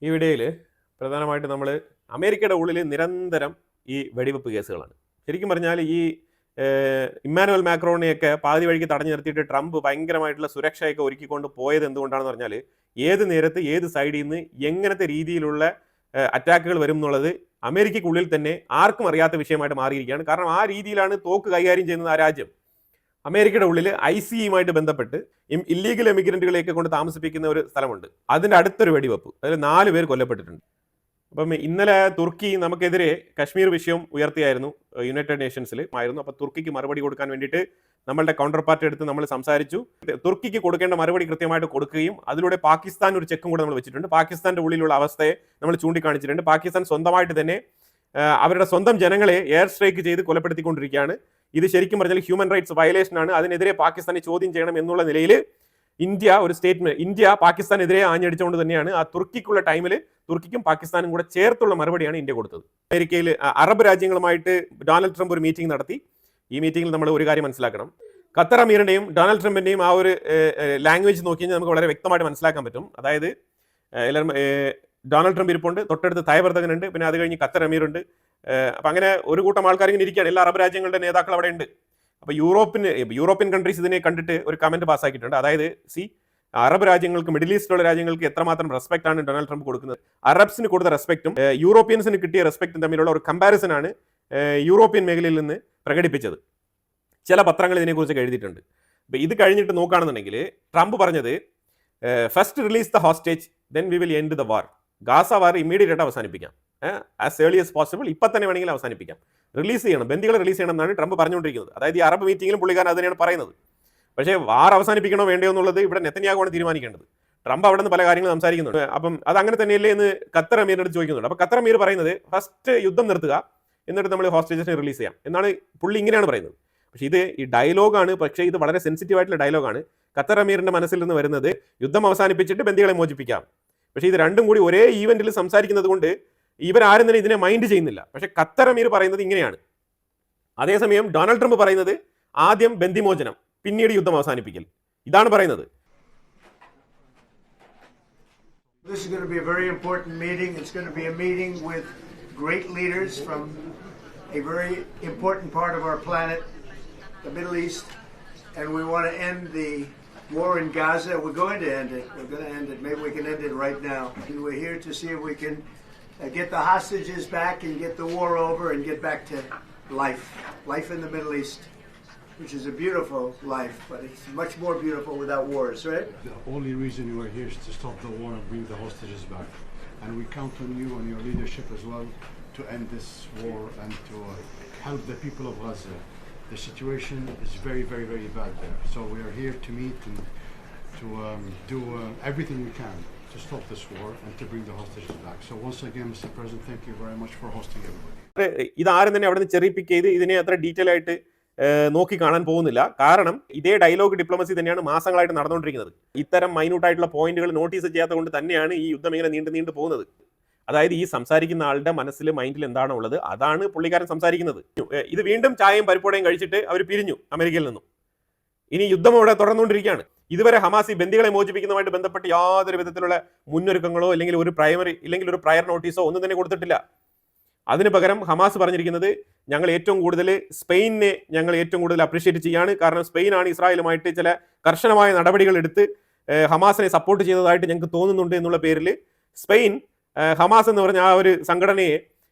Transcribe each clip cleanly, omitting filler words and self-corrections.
ഈ വീഡിയോയിൽ പ്രധാനമായിട്ട് നമ്മൾ അമേരിക്കയുടെ ഉള്ളിൽ നിരന്തരം ഈ വെടിവെപ്പ് കേസുകളാണ്. ശരിക്കും പറഞ്ഞാൽ ഈ ഇമ്മാനുവൽ മാക്രോണിയൊക്കെ പാതി വഴിക്ക് തടഞ്ഞു നിർത്തിയിട്ട് ട്രംപ് ഭയങ്കരമായിട്ടുള്ള സുരക്ഷയൊക്കെ ഒരുക്കിക്കൊണ്ട് പോയത് എന്തുകൊണ്ടാണെന്ന് പറഞ്ഞാൽ ഏത് നേരത്ത് ഏത് സൈഡിൽ നിന്ന് എങ്ങനത്തെ രീതിയിലുള്ള അറ്റാക്കുകൾ വരും എന്നുള്ളത് അമേരിക്കയ്ക്കുള്ളിൽ തന്നെ ആർക്കും അറിയാത്ത വിഷയമായിട്ട് മാറിയിരിക്കുകയാണ്. കാരണം ആ രീതിയിലാണ് തോക്ക് കൈകാര്യം ചെയ്യുന്നത് ആ രാജ്യം. അമേരിക്കയുടെ ഉള്ളിൽ ICEയുമായിട്ട് ബന്ധപ്പെട്ട് ഇല്ലീഗൽ എമിഗ്രന്റുകളെയൊക്കെ കൊണ്ട് താമസിപ്പിക്കുന്ന ഒരു സ്ഥലമുണ്ട്. അതിൻ്റെ അടുത്തൊരു വെടിവെപ്പ്, അതിൽ 4 പേർ കൊല്ലപ്പെട്ടിട്ടുണ്ട്. അപ്പം ഇന്നലെ തുർക്കി നമുക്കെതിരെ കശ്മീർ വിഷയം ഉയർത്തിയായിരുന്നു, യുണൈറ്റഡ് നേഷൻസിൽ ആയിരുന്നു. അപ്പോൾ തുർക്കിക്ക് മറുപടി കൊടുക്കാൻ വേണ്ടിയിട്ട് നമ്മളുടെ കൗണ്ടർ പാർട്ടി എടുത്ത് നമ്മൾ സംസാരിച്ചു. തുർക്കിക്ക് കൊടുക്കേണ്ട മറുപടി കൃത്യമായിട്ട് കൊടുക്കുകയും അതിലൂടെ പാകിസ്ഥാൻ ഒരു ചെക്കും കൂടെ നമ്മൾ വെച്ചിട്ടുണ്ട്. പാകിസ്ഥാന്റെ ഉള്ളിലുള്ള അവസ്ഥയെ നമ്മൾ ചൂണ്ടിക്കാണിച്ചിട്ടുണ്ട്. പാകിസ്ഥാൻ സ്വന്തമായിട്ട് തന്നെ അവരുടെ സ്വന്തം ജനങ്ങളെ എയർ സ്ട്രൈക്ക് ചെയ്ത് കൊലപ്പെടുത്തിക്കൊണ്ടിരിക്കുകയാണ്. ഇത് ശരിക്കും പറഞ്ഞാൽ ഹ്യൂമൻ റൈറ്റ്സ് വയലേഷൻ ആണ്. അതിനെതിരെ പാകിസ്ഥാനെ ചോദ്യം ചെയ്യണം എന്നുള്ള നിലയിൽ ഇന്ത്യ പാകിസ്ഥാനെതിരെ ആഞ്ഞടിച്ചുകൊണ്ട് തന്നെയാണ് ആ തുർക്കിക്കുള്ള ടൈമിൽ തുർക്കിക്കും പാകിസ്ഥാനും കൂടെ ചേർത്തുള്ള മറുപടിയാണ് ഇന്ത്യ കൊടുത്തത്. അമേരിക്കയിൽ അറബ് രാജ്യങ്ങളുമായിട്ട് ഡൊണാൾഡ് ട്രംപ് ഒരു മീറ്റിംഗ് നടത്തി. ഈ മീറ്റിംഗിൽ നമ്മൾ ഒരു കാര്യം മനസ്സിലാക്കണം. ഖത്തർ അമീറിന്റെയും ഡൊണാൾഡ് ട്രംപിന്റെയും ആ ഒരു ലാംഗ്വേജ് നോക്കി കഴിഞ്ഞാൽ നമുക്ക് വളരെ വ്യക്തമായിട്ട് മനസ്സിലാക്കാൻ പറ്റും. അതായത് ഡൊണാൾഡ് ട്രംപ് ഇരിപ്പുണ്ട്, തൊട്ടടുത്ത് തയ്യബർദകനുണ്ട്, പിന്നെ അത് കഴിഞ്ഞ് ഖത്തർ അമീറുണ്ട്. അപ്പം അങ്ങനെ ഒരു കൂട്ടം ആൾക്കാർ ഇങ്ങനെ ഇരിക്കുകയാണ്. എല്ലാ അറബ് രാജ്യങ്ങളുടെ നേതാക്കൾ അവിടെ ഉണ്ട്. അപ്പോൾ യൂറോപ്യൻ കൺട്രീസ് ഇതിനെ കണ്ടിട്ട് ഒരു കമന്റ് പാസ്സാക്കിയിട്ടുണ്ട്. അതായത് അറബ് രാജ്യങ്ങൾക്ക്, മിഡിൽ ഈസ്റ്റിലുള്ള രാജ്യങ്ങൾക്ക് എത്രമാത്രം റെസ്പെക്ട് ആണ് ഡൊണാൾഡ് ട്രംപ് കൊടുക്കുന്നത്. അറബ്സിന് കൊടുത്ത റെസ്പെക്റ്റും യൂറോപ്യൻസിന് കിട്ടിയ റെസ്പെക്റ്റും തമ്മിലുള്ള ഒരു കമ്പാരിസൺ ആണ് യൂറോപ്യൻ മേഖലയിൽ നിന്ന് പ്രകടിപ്പിച്ചത്. ചില പത്രങ്ങൾ ഇതിനെക്കുറിച്ച് എഴുതിയിട്ടുണ്ട്. അപ്പോൾ ഇത് കഴിഞ്ഞിട്ട് നോക്കുകയാണെന്നുണ്ടെങ്കിൽ ട്രംപ് പറഞ്ഞത് first release the hostage then we will end the war. Gaza war immediate ആയിട്ട് അവസാനിപ്പിക്കാം, ആസ് ഏർലി ആസ് പോസിബിൾ, ഇപ്പം തന്നെ വേണമെങ്കിൽ അവസാനിപ്പിക്കാം, റിലീസ് ചെയ്യണം, ബന്ദികളെ റിലീസ് ചെയ്യണം എന്നാണ് ട്രംപ് പറഞ്ഞുകൊണ്ടിരിക്കുന്നത്. അതായത് ഈ അറബ് മീറ്റിംഗിലും പുള്ളിക്കാരൻ അത് തന്നെയാണ് പറയുന്നത്. പക്ഷേ വാർ അവസാനിപ്പിക്കണോ വേണ്ടയോ എന്നുള്ളത് ഇവിടെ നെതന്യാഹുവാണ് തീരുമാനിക്കേണ്ടത്. ട്രംപ് അവിടെ നിന്ന് പല കാര്യങ്ങളും സംസാരിക്കുന്നുണ്ട്. അപ്പം അത് അങ്ങനെ തന്നെയല്ലേ എന്ന് ഖത്തർ അമീറിനോട് ചോദിക്കുന്നുണ്ട്. അപ്പോൾ ഖത്തർ അമീർ പറയുന്നത് ഫസ്റ്റ് യുദ്ധം നിർത്തുക, എന്നിട്ട് നമ്മൾ ഹോസ്റ്റേജസിനെ റിലീസ് ചെയ്യാം എന്നാണ്. പുള്ളി ഇങ്ങനെയാണ് പറയുന്നത്. പക്ഷേ ഇത് ഈ ഡയലോഗാണ്. പക്ഷേ ഇത് വളരെ സെൻസിറ്റീവ് ആയിട്ടുള്ള ഡയലോഗാണ്. ഖത്തർ അമീറിന്റെ മനസ്സിൽ നിന്ന് വരുന്നത് യുദ്ധം അവസാനിപ്പിച്ചിട്ട് ബന്ദികളെ മോചിപ്പിക്കാം. പക്ഷേ ഇത് രണ്ടും കൂടി ഒരേ ഈവന്റിൽ സംസാരിക്കുന്നത് കൊണ്ട് ഇവരാരും തന്നെ ഇതിനെ മൈൻഡ് ചെയ്യുന്നില്ല. പക്ഷേ ഖത്തർ അമീർ പറയുന്നത് ഇങ്ങനെയാണ്. അതേസമയം ഡൊണാൾഡ് ട്രംപ് പറയുന്നത് ആദ്യം ബന്ദിമോചനം, പിന്നീട് യുദ്ധം അവസാനിപ്പിക്കൽ. ഇതാണ് പറയുന്നത്. This is going to be a very important meeting. It's going to be a meeting with great leaders from a very important part of our planet, the Middle East, and we want to end the war in Gaza. We're going to end it. We're going to end it. Maybe we can end it right now. And we're here to see if we can get the hostages back and get the war over and get back to life in the Middle East, which is a beautiful life, but it's much more beautiful without wars, right? The only reason you are here is to stop the war and bring the hostages back. And we count on you and your leadership as well to end this war and to help the people of Gaza. The situation is very, very, very bad there. So we are here to meet and to do everything we can to stop this war and to bring the hostages back. So once again, Mr. President, thank you very much for hosting everybody. ഇതാരും തന്നെ അവിടെ നിന്ന് ചെറിപ്പിക്ക് ചെയ്ത് ഇതിനെ അത്ര detail ആയിട്ട് നോക്കി കാണാൻ പോകുന്നില്ല. കാരണം ഇതേ ഡയലോഗ് ഡിപ്ലോമസി തന്നെയാണ് മാസങ്ങളായിട്ട് നടന്നുകൊണ്ടിരിക്കുന്നത്. ഇത്തരം മൈന്യൂട്ടായിട്ടുള്ള പോയിന്റുകൾ നോട്ടീസ് ചെയ്യാത്തത് കൊണ്ട് തന്നെയാണ് ഈ യുദ്ധം ഇങ്ങനെ നീണ്ടു പോകുന്നത്. അതായത് ഈ സംസാരിക്കുന്ന ആളുടെ മനസ്സിൽ, മൈൻഡിൽ എന്താണോ ഉള്ളത് അതാണ് പുള്ളിക്കാരൻ സംസാരിക്കുന്നത്. ഇത് വീണ്ടും ചായയും പരിപ്പോടയും കഴിച്ചിട്ട് അവർ പിരിഞ്ഞു അമേരിക്കയിൽ നിന്നും. ഇനി യുദ്ധം അവിടെ തുടർന്നുകൊണ്ടിരിക്കുകയാണ്. ഇതുവരെ ഹമാസ് ഈ ബന്ദികളെ മോചിപ്പിക്കുന്നതുമായിട്ട് ബന്ധപ്പെട്ട് യാതൊരു വിധത്തിലുള്ള മുന്നൊരുക്കങ്ങളോ അല്ലെങ്കിൽ ഒരു പ്രയർ നോട്ടീസോ ഒന്നും തന്നെ കൊടുത്തിട്ടില്ല. അതിന് പകരം ഹമാസ് പറഞ്ഞിരിക്കുന്നത് ഞങ്ങൾ ഏറ്റവും കൂടുതൽ സ്പെയിനെ അപ്രീഷിയേറ്റ് ചെയ്യാണ്. കാരണം സ്പെയിനാണ് ഇസ്രായേലുമായിട്ട് ചില കർശനമായ നടപടികൾ എടുത്ത് ഹമാസിനെ സപ്പോർട്ട് ചെയ്തതായിട്ട് ഞങ്ങൾക്ക് തോന്നുന്നുണ്ട് എന്നുള്ള പേരിൽ സ്പെയിൻ ഹമാസ് എന്ന് പറഞ്ഞ ആ ഒരു സംഘടനയെ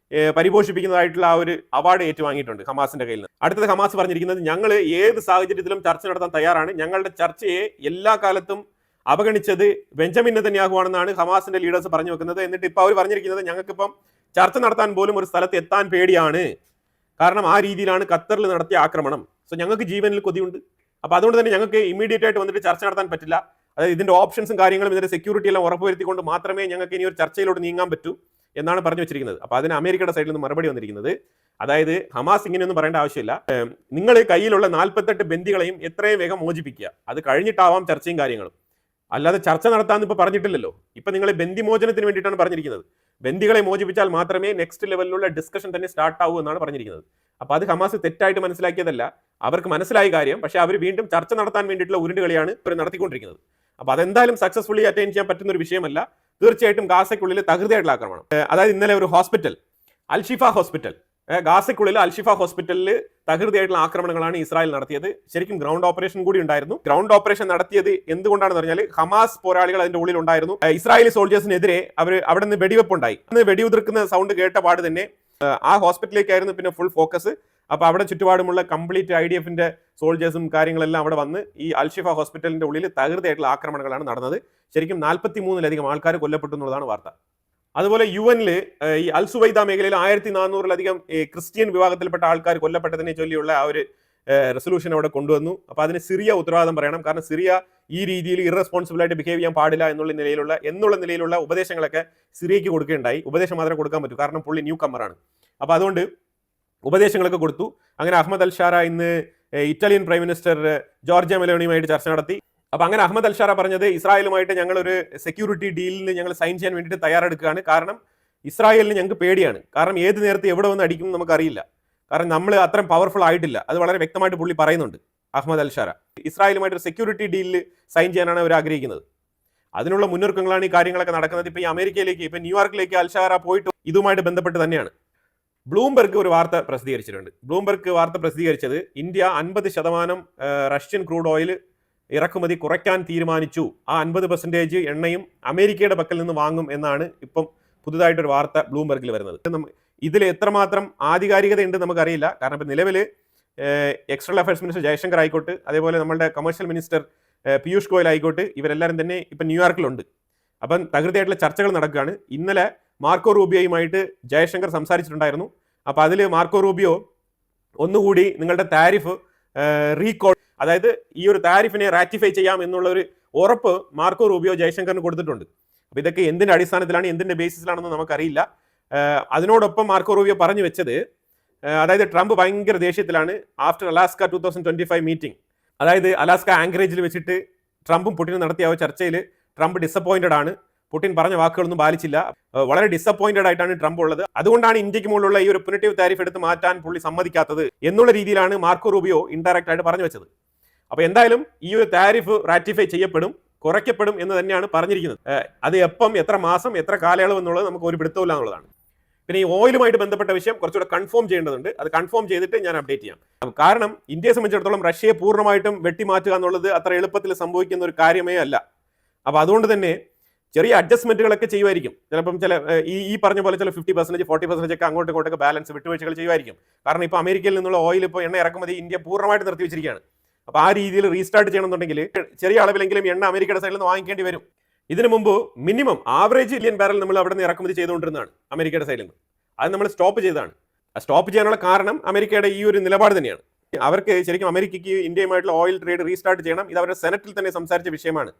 പരിപോഷിപ്പിക്കുന്നതായിട്ടുള്ള ആ ഒരു അവാർഡ് ഏറ്റുവാങ്ങിയിട്ടുണ്ട് ഹമാസിന്റെ കയ്യിൽ നിന്ന്. അടുത്തത് ഹമാസ് പറഞ്ഞിരിക്കുന്നത് ഞങ്ങൾ ഏത് സാഹചര്യത്തിലും ചർച്ച നടത്താൻ തയ്യാറാണ്. ഞങ്ങളുടെ ചർച്ചയെ എല്ലാ കാലത്തും അവഗണിച്ചത് ബെഞ്ചമിൻ നെതന്യാഹു ആണെന്നാണ് ഹമാസിന്റെ ലീഡേഴ്സ് പറഞ്ഞു വെക്കുന്നത്. എന്നിട്ട് ഇപ്പോൾ അവർ പറഞ്ഞിരിക്കുന്നത് ഞങ്ങൾക്കിപ്പം ചർച്ച നടത്താൻ പോലും ഒരു സ്ഥലത്ത് എത്താൻ പേടിയാണ്. കാരണം ആ രീതിയിലാണ് ഖത്തറിൽ നടത്തിയ ആക്രമണം. സോ ഞങ്ങൾക്ക് ജീവനിൽ കൊതിയുണ്ട്. അപ്പോൾ അതുകൊണ്ട് തന്നെ ഞങ്ങൾക്ക് ഇമ്മീഡിയറ്റ് ആയിട്ട് വന്നിട്ട് ചർച്ച നടത്താൻ പറ്റില്ല. അതായത് ഇതിന്റെ ഓപ്ഷൻസും കാര്യങ്ങളും ഇതിന്റെ സെക്യൂരിറ്റി എല്ലാം ഉറപ്പുവരുത്തിക്കൊണ്ട് മാത്രമേ ഞങ്ങൾക്ക് ഇനി ഒരു ചർച്ചയിലോട്ട് നീങ്ങാൻ പറ്റൂ എന്നാണ് പറഞ്ഞു വെച്ചിരിക്കുന്നത്. അപ്പോൾ അതിന് അമേരിക്കയുടെ സൈഡിൽ നിന്ന് മറുപടി വന്നിരിക്കുന്നത്, അതായത് ഹമാസ് ഇങ്ങനെയൊന്നും പറയേണ്ട ആവശ്യമില്ല, നിങ്ങൾ കയ്യിലുള്ള 48 ബന്ദികളെയും എത്രയും വേഗം മോചിപ്പിക്കുക, അത് കഴിഞ്ഞിട്ടാവാം ചർച്ചയും കാര്യങ്ങളും, അല്ലാതെ ചർച്ച നടത്താമെന്ന് ഇപ്പോൾ പറഞ്ഞിട്ടില്ലല്ലോ. ഇപ്പം നിങ്ങൾ ബന്ദിമോചനത്തിന് വേണ്ടിയിട്ടാണ് പറഞ്ഞിരിക്കുന്നത്. ബന്ദികളെ മോചിപ്പിച്ചാൽ മാത്രമേ നെക്സ്റ്റ് ലെവലിലുള്ള ഡിസ്കഷൻ തന്നെ സ്റ്റാർട്ട് ആവൂ എന്നാണ് പറഞ്ഞിരിക്കുന്നത്. അപ്പോൾ അത് ഹമാസ് തെറ്റായിട്ട് മനസ്സിലാക്കിയതല്ല, അവർക്ക് മനസ്സിലായ കാര്യം. പക്ഷേ അവർ വീണ്ടും ചർച്ച നടത്താൻ വേണ്ടിയിട്ടുള്ള ഉരുണ്ടുകളിയാണ് ഇവർ നടത്തിക്കൊണ്ടിരിക്കുന്നത്. അപ്പോൾ അതെന്തായാലും സക്സസ്ഫുള്ളി അറ്റൈൻ ചെയ്യാൻ പറ്റുന്ന ഒരു വിഷയമല്ല. തീർച്ചയായിട്ടും ഗാസയ്ക്കുള്ളിൽ തകൃതിയായിട്ടുള്ള ആക്രമണം. അതായത് ഇന്നലെ ഒരു ഹോസ്പിറ്റൽ, അൽഷിഫ ഹോസ്പിറ്റൽ, ഗാസയ്ക്കുള്ളിൽ അൽഷിഫ ഹോസ്പിറ്റലിൽ തകൃതിയായിട്ടുള്ള ആക്രമണങ്ങളാണ് ഇസ്രായേൽ നടത്തിയത്. ശരിക്കും ഗ്രൗണ്ട് ഓപ്പറേഷൻ കൂടി ഉണ്ടായിരുന്നു. ഗ്രൗണ്ട് ഓപ്പറേഷൻ നടത്തിയത് എന്തുകൊണ്ടാണെന്ന് പറഞ്ഞാൽ ഹമാസ് പോരാളികൾ അതിന്റെ ഉള്ളിൽ ഉണ്ടായിരുന്നു. ഇസ്രായേലി സോൾജേഴ്സിനെതിരെ അവിടെ നിന്ന് വെടിവെപ്പുണ്ടായി. അന്ന് വെടിയുതിർക്കുന്ന സൗണ്ട് കേട്ട പാട് തന്നെ ആ ഹോസ്പിറ്റലിലേക്കായിരുന്നു പിന്നെ ഫുൾ ഫോക്കസ്. അപ്പൊ അവിടെ ചുറ്റുപാടുമുള്ള കംപ്ലീറ്റ് IDFന്റെ സോൾജേഴ്സും കാര്യങ്ങളെല്ലാം അവിടെ വന്ന് ഈ അൽഷിഫ ഹോസ്പിറ്റലിന്റെ ഉള്ളിൽ തകൃതിയായിട്ടുള്ള ആക്രമണങ്ങളാണ് നടന്നത്. ശരിക്കും 43-ലധികം ആൾക്കാർ കൊല്ലപ്പെട്ടു എന്നുള്ളതാണ് വാർത്ത. അതുപോലെ UN ഈ അൽ സുവൈദ മേഖലയിൽ 1400-ലധികം ക്രിസ്ത്യൻ വിഭാഗത്തിൽപ്പെട്ട ആൾക്കാർ കൊല്ലപ്പെട്ടതിനെ ചൊല്ലിയുള്ള ആ ഒരു റെസൊല്യൂഷൻ അവിടെ കൊണ്ടുവന്നു. അപ്പോൾ അതിന് സിറിയ ഉത്തരവാദിത്തം പറയണം. കാരണം സിറിയ ഈ രീതിയിൽ ഇറസ്പോൺസിബിൾ ആയിട്ട് ബിഹേവ് ചെയ്യാൻ പാടില്ല എന്നുള്ള നിലയിലുള്ള ഉപദേശങ്ങളൊക്കെ സിറിയയ്ക്ക് കൊടുക്കുകയുണ്ടായി. ഉപദേശം മാത്രമേ കൊടുക്കാൻ പറ്റൂ, കാരണം പുള്ളി ന്യൂ കമ്മറാണ്. അപ്പോൾ അതുകൊണ്ട് ഉപദേശങ്ങളൊക്കെ കൊടുത്തു. അങ്ങനെ അഹമ്മദ് അൽ-ഷാര ഇന്ന് ഇറ്റാലിയൻ പ്രൈം മിനിസ്റ്റർ ജോർജിയ മെലോണിയുമായിട്ട് ചർച്ച നടത്തി. അപ്പൊ അങ്ങനെ അഹമ്മദ് അൽ-ഷാര പറഞ്ഞത് ഇസ്രായേലുമായിട്ട് ഞങ്ങൾ ഒരു സെക്യൂരിറ്റി ഡീലിന് ഞങ്ങൾ സൈൻ ചെയ്യാൻ വേണ്ടിയിട്ട് തയ്യാറെടുക്കുകയാണ്. കാരണം ഇസ്രായേലിന് ഞങ്ങൾക്ക് പേടിയാണ്. കാരണം ഏത് നേരത്തെ എവിടെ വന്ന് അടിക്കും നമുക്കറിയില്ല. കാരണം നമ്മൾ അത്രയും പവർഫുൾ ആയിട്ടില്ല. അത് വളരെ വ്യക്തമായിട്ട് പുള്ളി പറയുന്നുണ്ട് അഹമ്മദ് അൽ-ഷാര. ഇസ്രായേലുമായിട്ട് ഒരു സെക്യൂരിറ്റി ഡീലിൽ സൈൻ ചെയ്യാനാണ് അവർ ആഗ്രഹിക്കുന്നത്. അതിനുള്ള മുന്നൊരുക്കങ്ങളാണ് ഈ കാര്യങ്ങളൊക്കെ നടക്കുന്നത്. ഇപ്പൊ ഈ അമേരിക്കയിലേക്ക്, ഇപ്പൊ ന്യൂയോർക്കിലേക്ക് അൽ-ഷാര പോയിട്ട് ഇതുമായിട്ട് ബന്ധപ്പെട്ട് തന്നെയാണ്. ബ്ലൂംബെർഗ് ഒരു വാർത്ത പ്രസിദ്ധീകരിച്ചിട്ടുണ്ട്. ബ്ലൂംബെർഗ് വാർത്ത പ്രസിദ്ധീകരിച്ചത് ഇന്ത്യ 50% റഷ്യൻ ക്രൂഡ് ഓയിൽ ഇറക്കുമതി കുറയ്ക്കാൻ തീരുമാനിച്ചു. ആ 50% എണ്ണയും അമേരിക്കയുടെ പക്കൽ നിന്ന് വാങ്ങും എന്നാണ് ഇപ്പം പുതുതായിട്ടൊരു വാർത്ത ബ്ലൂംബെർഗിൽ വരുന്നത്. ഇതിൽ എത്രമാത്രം ആധികാരികതയുണ്ട് നമുക്കറിയില്ല. കാരണം ഇപ്പം നിലവിൽ എക്സ്റ്റേണൽ അഫയേഴ്സ് മിനിസ്റ്റർ ജയശങ്കർ ആയിക്കോട്ടെ, അതേപോലെ നമ്മുടെ കമേഴ്ഷ്യൽ മിനിസ്റ്റർ പീയൂഷ് ഗോയൽ ആയിക്കോട്ടെ, ഇവരെല്ലാവരും തന്നെ ഇപ്പം ന്യൂയോർക്കിലുണ്ട്. അപ്പം തകൃതിയായിട്ടുള്ള ചർച്ചകൾ നടക്കുകയാണ്. ഇന്നലെ മാർക്കോ റൂബിയോയുമായിട്ട് ജയശങ്കർ സംസാരിച്ചിട്ടുണ്ടായിരുന്നു. അപ്പോൾ അതിൽ മാർക്കോ റൂബിയോ ഒന്നുകൂടി നിങ്ങളുടെ താരിഫ് റീകോൾ, അതായത് ഈ ഒരു താരിഫിനെ റാറ്റിഫൈ ചെയ്യാം എന്നുള്ള ഒരു ഉറപ്പ് മാർക്കോ റൂബിയോ ജയശങ്കറിന് കൊടുത്തിട്ടുണ്ട്. അപ്പോൾ ഇതൊക്കെ എന്തിൻ്റെ അടിസ്ഥാനത്തിലാണ്, എന്തിൻ്റെ ബേസിസിലാണെന്ന് നമുക്കറിയില്ല. അതിനോടൊപ്പം മാർക്കോ റൂബിയോ പറഞ്ഞു വെച്ചത്, അതായത് ട്രംപ് ഭയങ്കര ദേഷ്യത്തിലാണ് ആഫ്റ്റർ അലാസ്ക 2025 മീറ്റിംഗ്. അതായത് അലാസ്ക ആങ്കറേജിൽ വെച്ചിട്ട് ട്രംപും പുടിനും നടത്തിയ ആ ചർച്ചയിൽ ട്രംപ് ഡിസപ്പോയിന്റഡ് ആണ്. പുടിൻ പറഞ്ഞ വാക്കുകളൊന്നും പാലിച്ചില്ല. വളരെ ഡിസപ്പോയിന്റഡ് ആയിട്ടാണ് ട്രംപ് ഉള്ളത്. അതുകൊണ്ടാണ് ഇന്ത്യക്ക് മുകളിലുള്ള ഈ ഒരു പുനറ്റീവ് താരിഫ് എടുത്ത് മാറ്റാൻ പുള്ളി സമ്മതിക്കാത്തത് എന്നുള്ള രീതിയിലാണ് മാർക്കോ റൂബിയോ ഇൻഡയറക്റ്റ് ആയിട്ട് പറഞ്ഞു വെച്ചത്. അപ്പോൾ എന്തായാലും ഈ ഒരു താരിഫ് റാറ്റിഫൈ ചെയ്യപ്പെടും, കുറയ്ക്കപ്പെടും എന്ന് തന്നെയാണ് പറഞ്ഞിരിക്കുന്നത്. അത് എപ്പം, എത്ര മാസം, എത്ര കാലയളവ് എന്നുള്ളത് നമുക്ക് ഒരു പിടുത്തമില്ല എന്നുള്ളതാണ്. പിന്നെ ഈ ഓയിലുമായിട്ട് ബന്ധപ്പെട്ട വിഷയം കുറച്ചുകൂടെ കൺഫേം ചെയ്യേണ്ടതുണ്ട്. അത് കൺഫേം ചെയ്തിട്ട് ഞാൻ അപ്ഡേറ്റ് ചെയ്യാം. കാരണം ഇന്ത്യയെ സംബന്ധിച്ചിടത്തോളം റഷ്യയെ പൂർണ്ണമായിട്ടും വെട്ടിമാറ്റുക എന്നുള്ളത് അത്ര എളുപ്പത്തിൽ സംഭവിക്കുന്ന ഒരു കാര്യമേ അല്ല. അപ്പോൾ അതുകൊണ്ട് തന്നെ ചെറിയ അഡ്ജസ്റ്റ്മെന്റുകളൊക്കെ ചെയ്യുമായിരിക്കും. ചിലപ്പം ഈ പറഞ്ഞ പോലെ ചില 50%, 40% ഒക്കെ അങ്ങോട്ടും ഇങ്ങോട്ടൊക്കെ ബാലൻസ് വിട്ടുവീഴ്ചകൾ ചെയ്യുമായിരിക്കും. കാരണം ഇപ്പോൾ അമേരിക്കയിൽ നിന്നുള്ള ഓയിൽ ഇപ്പോൾ എണ്ണ ഇറക്കുമതി ഇന്ത്യ പൂർണ്ണമായിട്ട് നിർത്തി വെച്ചിരിക്കുകയാണ്. അപ്പോൾ ആ രീതിയിൽ റീസ്റ്റാർട്ട് ചെയ്യണമെന്നുണ്ടെങ്കിൽ ചെറിയ അളവിലെങ്കിലും എണ്ണ അമേരിക്കയുടെ സൈഡിൽ നിന്ന് വാങ്ങിക്കേണ്ടി വരും. ഇതിനു മുമ്പ് മിനിമം ആവറേജ് മില്യൺ ബാരൽ നമ്മൾ അവിടെ നിന്ന് ഇറക്കുമതി ചെയ്തുകൊണ്ടിരുന്നതാണ് അമേരിക്കയുടെ സൈഡിൽ നിന്ന്. അത് നമ്മൾ സ്റ്റോപ്പ് ചെയ്തതാണ്. ആ സ്റ്റോപ്പ് ചെയ്യാനുള്ള കാരണം അമേരിക്കയുടെ ഈ ഒരു നിലപാട് തന്നെയാണ്. അവർക്ക് ശരിക്കും അമേരിക്കയ്ക്ക് ഇന്ത്യയുമായിട്ടുള്ള ഓയിൽ ട്രേഡ് റീസ്റ്റാർട്ട് ചെയ്യണം. ഇത് അവരുടെ സെനറ്റിൽ തന്നെ സംസാരിച്ച വിഷയമാണ്.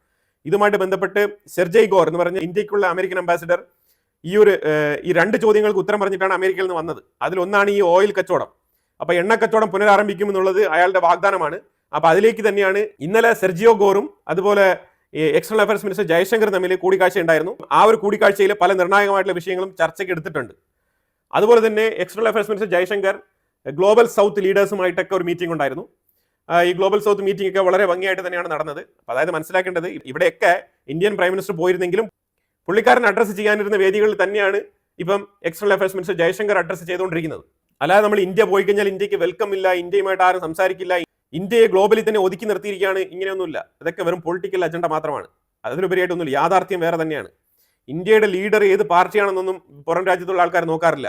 ഇതുമായിട്ട് ബന്ധപ്പെട്ട് സെർജയ് ഗോർ എന്ന് പറഞ്ഞ ഇന്ത്യക്കുള്ള അമേരിക്കൻ അംബാസിഡർ ഈ 2 ചോദ്യങ്ങൾക്ക് ഉത്തരം പറഞ്ഞിട്ടാണ് അമേരിക്കയിൽ നിന്ന് വന്നത്. അതിലൊന്നാണ് ഈ ഓയിൽ കച്ചവടം. അപ്പോൾ എണ്ണ കച്ചവടം പുനരാരംഭിക്കും എന്നുള്ളത് അയാളുടെ വാഗ്ദാനമാണ്. അപ്പോൾ അതിലേക്ക് തന്നെയാണ് ഇന്നലെ സെർജിയോ ഗോറും അതുപോലെ എക്സ്റ്റേണൽ അഫയേഴ്സ് മിനിസ്റ്റർ ജയശങ്കർ തമ്മിൽ കൂടിക്കാഴ്ച ഉണ്ടായിരുന്നു. ആ ഒരു കൂടിക്കാഴ്ചയിൽ പല നിർണായകമായിട്ടുള്ള വിഷയങ്ങളും ചർച്ചയ്ക്ക് എടുത്തിട്ടുണ്ട്. അതുപോലെ തന്നെ external affairs minister Jaishankar global south ലീഡേഴ്സുമായിട്ടൊക്കെ ഒരു മീറ്റിംഗ് ഉണ്ടായിരുന്നു. ഈ ഗ്ലോബൽ സൗത്ത് മീറ്റിംഗ് ഒക്കെ വളരെ ഭംഗിയായിട്ട് തന്നെയാണ് നടന്നത്. അതായത് മനസ്സിലാക്കേണ്ടത്, ഇവിടെയൊക്കെ ഇന്ത്യൻ പ്രൈം മിനിസ്റ്റർ പോയിരുന്നെങ്കിലും പുള്ളിക്കാരൻ അഡ്രസ്സ് ചെയ്യാനിരുന്ന വേദികളിൽ തന്നെയാണ് ഇപ്പം external affairs minister Jaishankar address ചെയ്തുകൊണ്ടിരിക്കുന്നത്. അല്ലാതെ നമ്മൾ ഇന്ത്യ പോയി കഴിഞ്ഞാൽ ഇന്ത്യക്ക് വെൽക്കം ഇല്ല, ഇന്ത്യയുമായിട്ട് ആരും സംസാരിക്കില്ല, ഇന്ത്യയെ ഗ്ലോബലി തന്നെ ഒതുക്കി നിർത്തിയിരിക്കുകയാണ്, ഇങ്ങനെയൊന്നുമില്ല. ഇതൊക്കെ വെറും പൊളിറ്റിക്കൽ അജണ്ട മാത്രമാണ്. അതിലുപരിയായിട്ടൊന്നുമില്ല. യാഥാർത്ഥ്യം വേറെ തന്നെയാണ്. ഇന്ത്യയുടെ ലീഡർ ഏത് പാർട്ടിയാണെന്നൊന്നും പുറം രാജ്യത്തുള്ള ആൾക്കാർ നോക്കാറില്ല.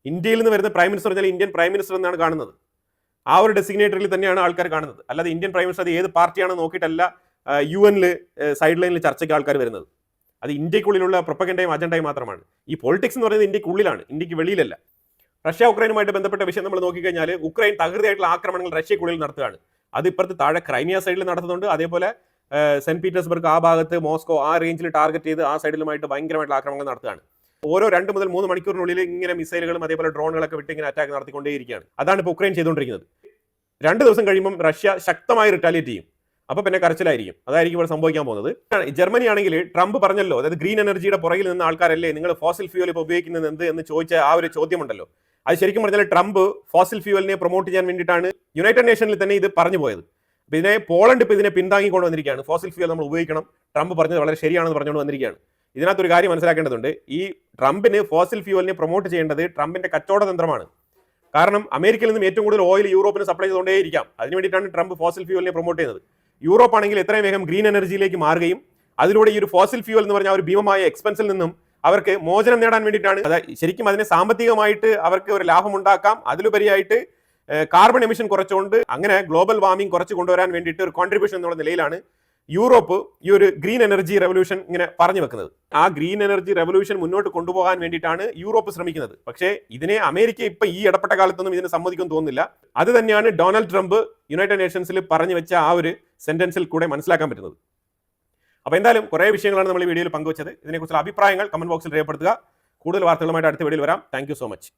ഇന്ത്യയിൽ നിന്ന് വരുന്ന പ്രൈം മിനിസ്റ്റർ പറഞ്ഞാൽ ഇന്ത്യൻ പ്രൈം മിനിസ്റ്റർ എന്നാണ് കാണുന്നത്. ആ ഒരു ഡെസിഗ്നേറ്ററിൽ തന്നെയാണ് ആൾക്കാർ കാണുന്നത്. അല്ലാതെ ഇന്ത്യൻ പ്രൈം മിനിസ്റ്റർ അത് ഏത് പാർട്ടിയാണെന്ന് നോക്കിയിട്ടല്ല UN സൈഡ് ലൈനിൽ ചർച്ചയ്ക്ക് ആൾക്കാർ വരുന്നത്. അത് ഇന്ത്യക്കുള്ളിലുള്ള പ്രൊപ്പഗൻഡയും അജണ്ടയും മാത്രമാണ്. ഈ പൊളിറ്റിക്സ് എന്ന് പറയുന്നത് ഇന്ത്യക്കുള്ളിലാണ്, ഇന്ത്യക്ക് വെളിയിലല്ല. റഷ്യ ഉക്രൈനുമായിട്ട് ബന്ധപ്പെട്ട വിഷയം നമ്മൾ നോക്കിക്കഴിഞ്ഞാൽ ഉക്രൈൻ തകൃതിയായിട്ടുള്ള ആക്രമണങ്ങൾ റഷ്യക്കുള്ളിൽ നടത്തുകയാണ്. അത് ഇപ്പുറത്ത് താഴെ ക്രൈമിയ സൈഡിൽ നടത്തുന്നുണ്ട്. അതേപോലെ സെന്റ് പീറ്റേഴ്സ്ബർഗ് ആ ഭാഗത്ത്, മോസ്കോ ആ റേഞ്ചിൽ ടാർഗറ്റ് ചെയ്ത് ആ സൈഡിലുമായിട്ട് ഭയങ്കരമായിട്ടുള്ള ആക്രമണങ്ങൾ നടത്തുകയാണ്. ഓരോ 2 മുതൽ 3 മണിക്കൂറിനുള്ളിൽ ഇങ്ങനെ മിസൈലുകളും അതേപോലെ ഡ്രോണുകളൊക്കെ വിട്ട് ഇങ്ങനെ അറ്റാക്ക് നടത്തിക്കൊണ്ടേയിരിക്കുകയാണ്. അതാണ് ഇപ്പോൾ ഉക്രൈൻ ചെയ്തുകൊണ്ടിരിക്കുന്നത്. 2 ദിവസം കഴിയുമ്പോൾ റഷ്യ ശക്തമായി റിറ്റാലിയേറ്റ് ചെയ്യും. അപ്പോൾ പിന്നെ കരച്ചിലായിരിക്കും. അതായിരിക്കും ഇവിടെ സംഭവിക്കാൻ പോകുന്നത്. ജർമ്മനി ആണെങ്കിൽ ട്രംപ് പറഞ്ഞല്ലോ, അതായത് ഗ്രീൻ എനർജിയുടെ പുറകിൽ നിന്ന് ആൾക്കാരല്ലേ നിങ്ങൾ ഫോസിൽ ഫ്യൂവൽ ഇപ്പോൾ ഉപയോഗിക്കുന്നത് എന്ത് എന്ന് ചോദിച്ച ആ ഒരു ചോദ്യമുണ്ടല്ലോ, അത് ശരിക്കും പറഞ്ഞാൽ ട്രംപ് ഫോസിൽ ഫ്യൂവലിനെ പ്രൊമോട്ട് ചെയ്യാൻ വേണ്ടിയിട്ടാണ് യുണൈറ്റഡ് നേഷനിൽ തന്നെ ഇത് പറഞ്ഞു പോയത്. അപ്പോൾ പോളണ്ട് ഇപ്പോൾ ഇതിനെ പിന്താങ്ങിക്കൊണ്ട് വന്നിരിക്കുകയാണ്. ഫോസിൽ ഫ്യൂവൽ നമ്മൾ ഉപയോഗിക്കണം, ട്രംപ് പറഞ്ഞത് വളരെ ശരിയാണെന്ന് പറഞ്ഞുകൊണ്ട് വന്നിരിക്കുകയാണ്. ഇതിനകത്തൊരു കാര്യം മനസ്സിലാക്കേണ്ടതുണ്ട്. ഈ ട്രംപിന് ഫോസിൽ ഫ്യൂവലിനെ പ്രൊമോട്ട് ചെയ്യേണ്ടത് ട്രംപിന്റെ കച്ചവട തന്ത്രമാണ്. കാരണം അമേരിക്കയിൽ നിന്നും ഏറ്റവും കൂടുതൽ ഓയിൽ യൂറോപ്പിന് സപ്ലൈ ചെയ്തുകൊണ്ടേയിരിക്കാം. അതിന് വേണ്ടിയിട്ടാണ് ട്രംപ് ഫോസിൽ ഫ്യൂവലിനെ പ്രൊമോട്ട് ചെയ്യുന്നത്. യൂറോപ്പ് ആണെങ്കിൽ എത്രയും വേഗം ഗ്രീൻ എനർജിയിലേക്ക് മാറുകയും അതിലൂടെ ഈ ഒരു ഫോസിൽ ഫ്യൂവൽ എന്ന് പറഞ്ഞ ഒരു ഭീമമായ എക്സ്പെൻസിൽ നിന്നും അവർക്ക് മോചനം നേടാൻ വേണ്ടിയിട്ടാണ്. ശരിക്കും അതിനെ സാമ്പത്തികമായിട്ട് അവർക്ക് ഒരു ലാഭം ഉണ്ടാക്കാം. അതിലുപരിയായിട്ട് കാർബൺ എമിഷൻ കുറച്ചുകൊണ്ട് അങ്ങനെ ഗ്ലോബൽ വാർമിംഗ് കുറച്ച് കൊണ്ടുവരാൻ വേണ്ടിയിട്ട് ഒരു കോൺട്രിബ്യൂഷൻ എന്നുള്ള നിലയിലാണ് യൂറോപ്പ് ഈ ഒരു ഗ്രീൻ എനർജി റെവല്യൂഷൻ ഇങ്ങനെ പറഞ്ഞു വെക്കുന്നത്. ആ ഗ്രീൻ എനർജി റെവല്യൂഷൻ മുന്നോട്ട് കൊണ്ടുപോകാൻ വേണ്ടിയിട്ടാണ് യൂറോപ്പ് ശ്രമിക്കുന്നത്. പക്ഷേ ഇതിനെ അമേരിക്ക ഇപ്പൊ ഈ ഇടപെട്ട കാലത്തൊന്നും ഇതിനെ സമ്മതിക്കുമെന്ന് തോന്നുന്നില്ല. അത് തന്നെയാണ് ഡൊണാൾഡ് ട്രംപ് യുണൈറ്റഡ് നേഷൻസിൽ പറഞ്ഞു വെച്ച ആ ഒരു സെന്റൻസിൽ കൂടെ മനസ്സിലാക്കാൻ പറ്റുന്നത്. അപ്പോൾ എന്തായാലും കുറേ വിഷയങ്ങളാണ് നമ്മൾ ഈ വീഡിയോയിൽ പങ്കുവച്ചത്. ഇതിനെക്കുറിച്ചുള്ള അഭിപ്രായങ്ങൾ കമന്റ് ബോക്സിൽ രേഖപ്പെടുത്തുക. കൂടുതൽ വാർത്തകളുമായിട്ട് അടുത്ത വീഡിയോയിൽ വരാം. Thank you so much.